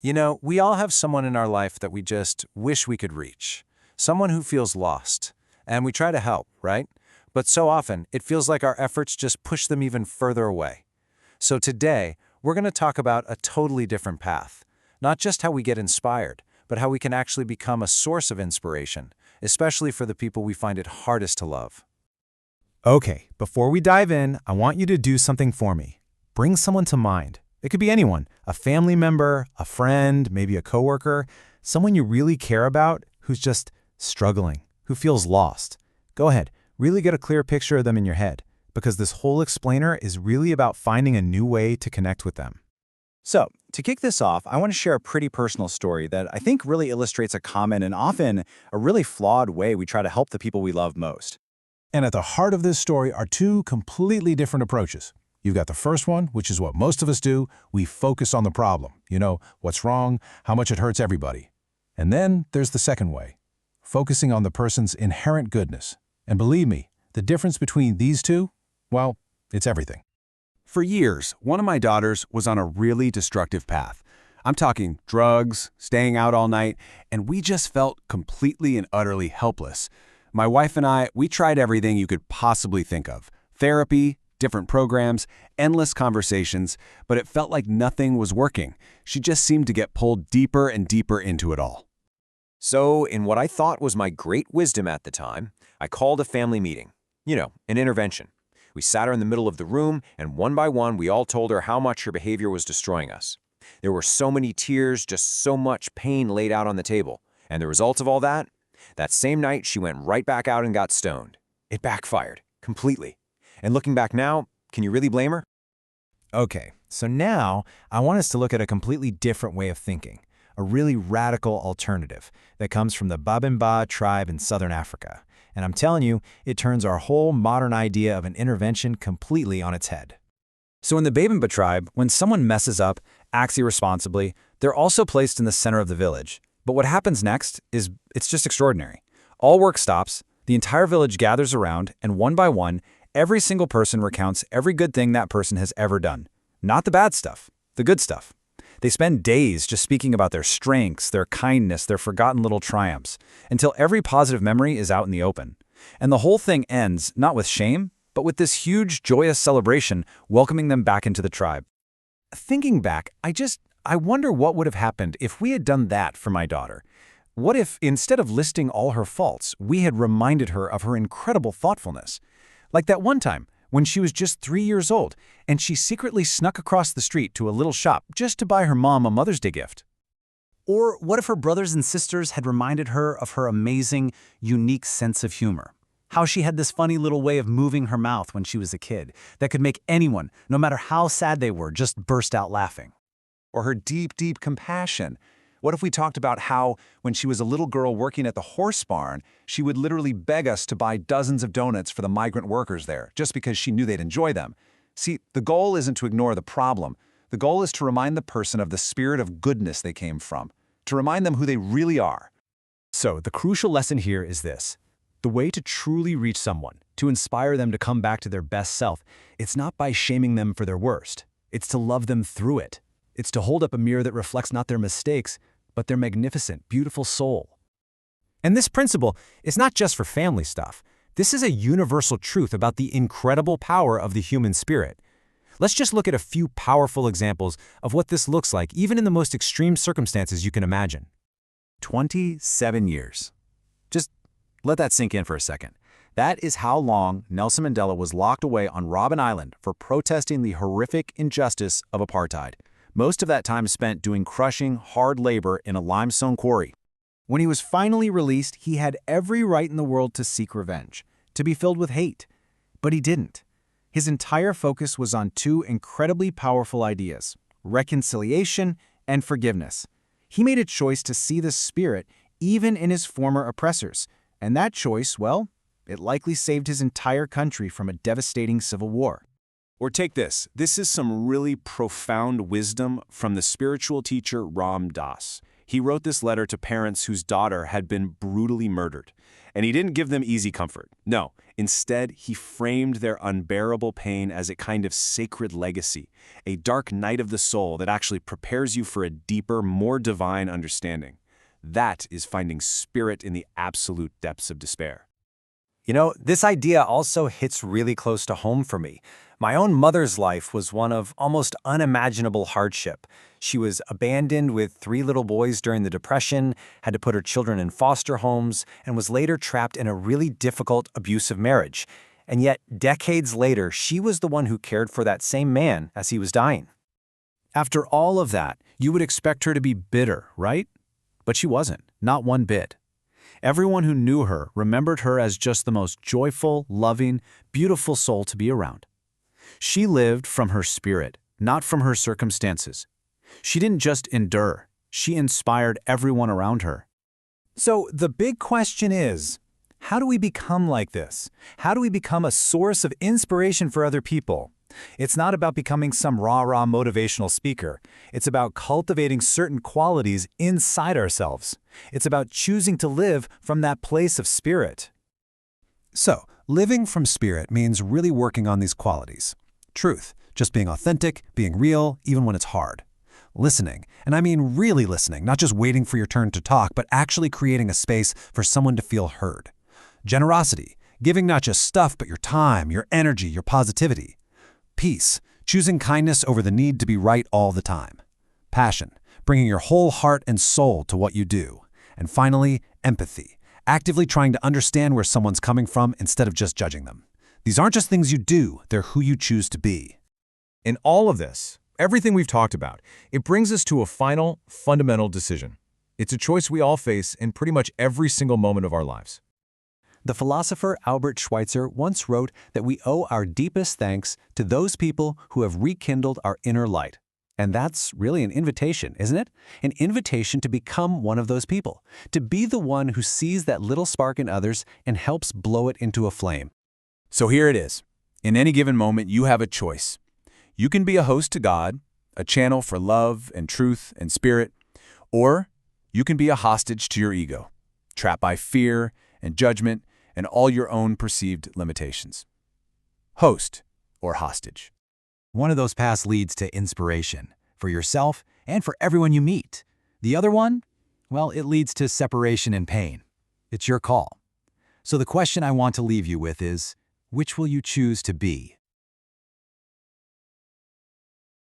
You know, we all have someone in our life that we just wish we could reach. Someone who feels lost. And we try to help, right? But so often, it feels like our efforts just push them even further away. So today, we're going to talk about a totally different path. Not just how we get inspired, but how we can actually become a source of inspiration, especially for the people we find it hardest to love. Okay, before we dive in, I want you to do something for me. Bring someone to mind. It could be anyone, a family member, a friend, maybe a coworker, someone you really care about who's just struggling, who feels lost. Go ahead, really get a clear picture of them in your head, because this whole explainer is really about finding a new way to connect with them. So, to kick this off, I want to share a pretty personal story that I think really illustrates a common and often a really flawed way we try to help the people we love most. And at the heart of this story are two completely different approaches. You've got the first one, which is what most of us do. We focus on the problem. You know, what's wrong, how much it hurts everybody. And then there's the second way, focusing on the person's inherent goodness. And believe me, the difference between these two, well, it's everything. For years, one of my daughters was on a really destructive path. I'm talking drugs, staying out all night, and we just felt completely and utterly helpless. My wife and I, we tried everything you could possibly think of. Therapy, different programs, endless conversations, but it felt like nothing was working. She just seemed to get pulled deeper and deeper into it all. So, in what I thought was my great wisdom at the time, I called a family meeting. You know, an intervention. We sat her in the middle of the room, and one by one, we all told her how much her behavior was destroying us. There were so many tears, just so much pain laid out on the table. And the result of all that? That same night, she went right back out and got stoned. It backfired, completely. And looking back now, can you really blame her? Okay, so now I want us to look at a completely different way of thinking, a really radical alternative that comes from the Bamembba tribe in southern Africa. And I'm telling you, it turns our whole modern idea of an intervention completely on its head. So in the Bamembba tribe, when someone messes up, acts irresponsibly, they're also placed in the center of the village. But what happens next is it's just extraordinary. All work stops, the entire village gathers around, and one by one, every single person recounts every good thing that person has ever done. Not the bad stuff, the good stuff. They spend days just speaking about their strengths, their kindness, their forgotten little triumphs, until every positive memory is out in the open. And the whole thing ends not with shame, but with this huge, joyous celebration welcoming them back into the tribe. Thinking back, I wonder what would have happened if we had done that for my daughter. What if, instead of listing all her faults, we had reminded her of her incredible thoughtfulness? Like that one time, when she was just 3 years old, and she secretly snuck across the street to a little shop just to buy her mom a Mother's Day gift. Or what if her brothers and sisters had reminded her of her amazing, unique sense of humor? How she had this funny little way of moving her mouth when she was a kid that could make anyone, no matter how sad they were, just burst out laughing. Or her deep, deep compassion. What if we talked about how, when she was a little girl working at the horse barn, she would literally beg us to buy dozens of donuts for the migrant workers there, just because she knew they'd enjoy them? See, the goal isn't to ignore the problem. The goal is to remind the person of the spirit of goodness they came from, to remind them who they really are. So the crucial lesson here is this. The way to truly reach someone, to inspire them to come back to their best self, it's not by shaming them for their worst. It's to love them through it. It's to hold up a mirror that reflects not their mistakes, but their magnificent, beautiful soul. And this principle is not just for family stuff. This is a universal truth about the incredible power of the human spirit. Let's just look at a few powerful examples of what this looks like, even in the most extreme circumstances you can imagine. 27 years. Just let that sink in for a second. That is how long Nelson Mandela was locked away on Robben Island for protesting the horrific injustice of apartheid. Most of that time spent doing crushing, hard labor in a limestone quarry. When he was finally released, he had every right in the world to seek revenge, to be filled with hate. But he didn't. His entire focus was on two incredibly powerful ideas: reconciliation and forgiveness. He made a choice to see the spirit even in his former oppressors. And that choice, well, it likely saved his entire country from a devastating civil war. Or take this. This is some really profound wisdom from the spiritual teacher Ram Dass. He wrote this letter to parents whose daughter had been brutally murdered. And he didn't give them easy comfort. No, instead, he framed their unbearable pain as a kind of sacred legacy, a dark night of the soul that actually prepares you for a deeper, more divine understanding. That is finding spirit in the absolute depths of despair. You know, this idea also hits really close to home for me. My own mother's life was one of almost unimaginable hardship. She was abandoned with 3 little boys during the Depression, had to put her children in foster homes, and was later trapped in a really difficult, abusive marriage. And yet, decades later, she was the one who cared for that same man as he was dying. After all of that, you would expect her to be bitter, right? But she wasn't, not one bit. Everyone who knew her remembered her as just the most joyful, loving, beautiful soul to be around. She lived from her spirit, not from her circumstances. She didn't just endure, she inspired everyone around her. So the big question is, how do we become like this? How do we become a source of inspiration for other people? It's not about becoming some rah-rah motivational speaker. It's about cultivating certain qualities inside ourselves. It's about choosing to live from that place of spirit. So, living from spirit means really working on these qualities. Truth, just being authentic, being real, even when it's hard. Listening, and I mean really listening, not just waiting for your turn to talk, but actually creating a space for someone to feel heard. Generosity, giving not just stuff, but your time, your energy, your positivity. Peace, choosing kindness over the need to be right all the time. Passion, bringing your whole heart and soul to what you do. And finally, empathy, actively trying to understand where someone's coming from instead of just judging them. These aren't just things you do, they're who you choose to be. In all of this, everything we've talked about, it brings us to a final, fundamental decision. It's a choice we all face in pretty much every single moment of our lives. The philosopher Albert Schweitzer once wrote that we owe our deepest thanks to those people who have rekindled our inner light. And that's really an invitation, isn't it? An invitation to become one of those people, to be the one who sees that little spark in others and helps blow it into a flame. So here it is. In any given moment, you have a choice. You can be a host to God, a channel for love and truth and spirit, or you can be a hostage to your ego, trapped by fear and judgment and all your own perceived limitations. Host or hostage. One of those paths leads to inspiration, for yourself and for everyone you meet. The other one, well, it leads to separation and pain. It's your call. So the question I want to leave you with is, which will you choose to be?